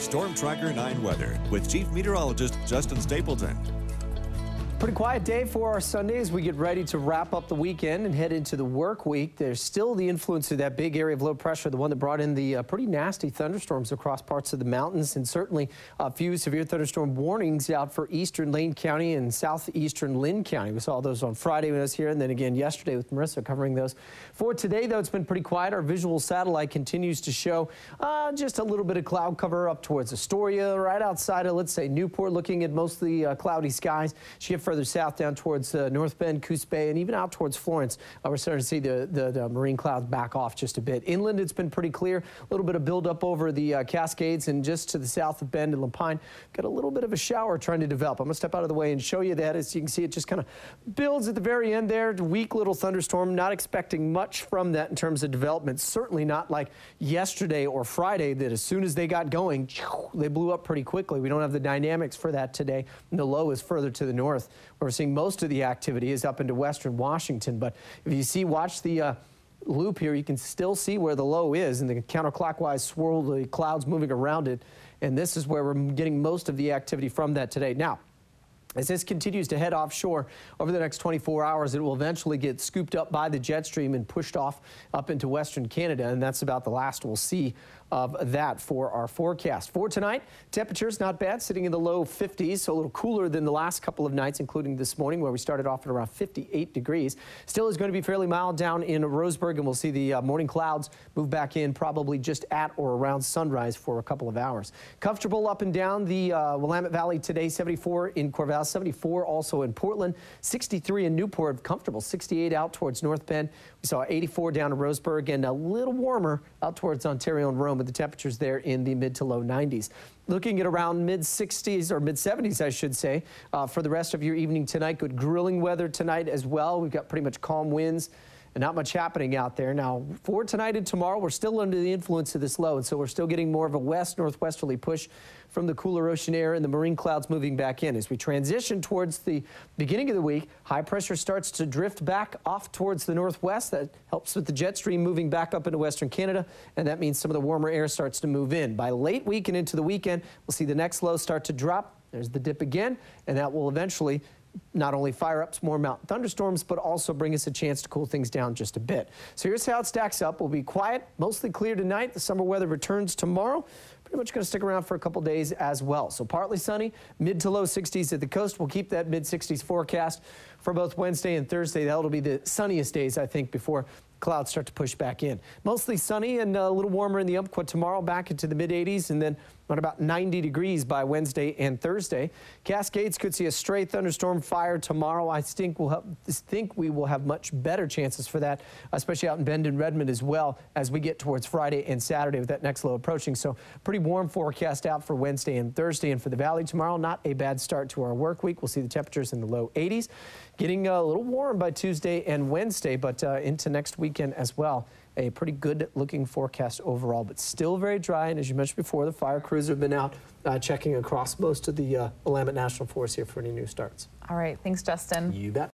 Storm Tracker 9 weather with Chief Meteorologist Justin Stapleton. Pretty quiet day for our Sunday as we get ready to wrap up the weekend and head into the work week. There's still the influence of that big area of low pressure, the one that brought in the pretty nasty thunderstorms across parts of the mountains, and certainly a few severe thunderstorm warnings out for eastern Lane County and southeastern Linn County. We saw those on Friday when I was here, and then again yesterday with Marissa covering those. For today, though, it's been pretty quiet. Our visual satellite continues to show just a little bit of cloud cover up towards Astoria, right outside of, let's say, Newport, looking at mostly cloudy skies. Shift further south down towards North Bend, Coos Bay, and even out towards Florence. We're starting to see the marine clouds back off just a bit. Inland, it's been pretty clear. A little bit of buildup over the Cascades, and just to the south of Bend and Lapine, got a little bit of a shower trying to develop. I'm going to step out of the way and show you that. As you can see, it just kind of builds at the very end there. Weak little thunderstorm. Not expecting much from that in terms of development. Certainly not like yesterday or Friday that as soon as they got going, they blew up pretty quickly. We don't have the dynamics for that today. And the low is further to the north. We're seeing most of the activity is up into western Washington. But if you see, watch the loop here, you can still see where the low is, and the counterclockwise swirl, the clouds moving around it. And this is where we're getting most of the activity from that today. Now, as this continues to head offshore over the next 24 hours, it will eventually get scooped up by the jet stream and pushed off up into western Canada, and that's about the last we'll see of that for our forecast. For tonight, temperatures not bad, sitting in the low 50s, so a little cooler than the last couple of nights, including this morning where we started off at around 58 degrees. Still is going to be fairly mild down in Roseburg, and we'll see the morning clouds move back in probably just at or around sunrise for a couple of hours. Comfortable up and down the Willamette Valley today, 74 in Corvallis, 74 also in Portland, 63 in Newport, comfortable, 68 out towards North Bend. We saw 84 down in Roseburg, and a little warmer out towards Ontario and Rome, with the temperatures there in the mid to low 90s. Looking at around mid 60s or mid 70s, I should say, for the rest of your evening tonight. Good grilling weather tonight as well. We've got pretty much calm winds and not much happening out there. Now, for tonight and tomorrow, we're still under the influence of this low, and so we're still getting more of a west-northwesterly push from the cooler ocean air and the marine clouds moving back in. As we transition towards the beginning of the week, high pressure starts to drift back off towards the northwest. That helps with the jet stream moving back up into western Canada, and that means some of the warmer air starts to move in. By late week and into the weekend, we'll see the next low start to drop. There's the dip again, and that will eventually not only fire up some more mountain thunderstorms, but also bring us a chance to cool things down just a bit. So here's how it stacks up. We'll be quiet, mostly clear tonight. The summer weather returns tomorrow. Pretty much going to stick around for a couple days as well. So partly sunny, mid to low 60s at the coast. We'll keep that mid 60s forecast for both Wednesday and Thursday. That'll be the sunniest days, I think, before clouds start to push back in. Mostly sunny and a little warmer in the Umpqua tomorrow, back into the mid 80s, and then on about 90 degrees by Wednesday and Thursday. Cascades could see a stray thunderstorm fire tomorrow. I think we will have much better chances for that, especially out in Bend and Redmond as well, as we get towards Friday and Saturday with that next low approaching. So pretty warm forecast out for Wednesday and Thursday. And for the valley tomorrow, not a bad start to our work week. We'll see the temperatures in the low 80s, getting a little warm by Tuesday and Wednesday, but into next weekend as well. A pretty good looking forecast overall, but still very dry. And as you mentioned before, the fire crews have been out checking across most of the Willamette National Forest here for any new starts. All right. Thanks, Justin. You bet.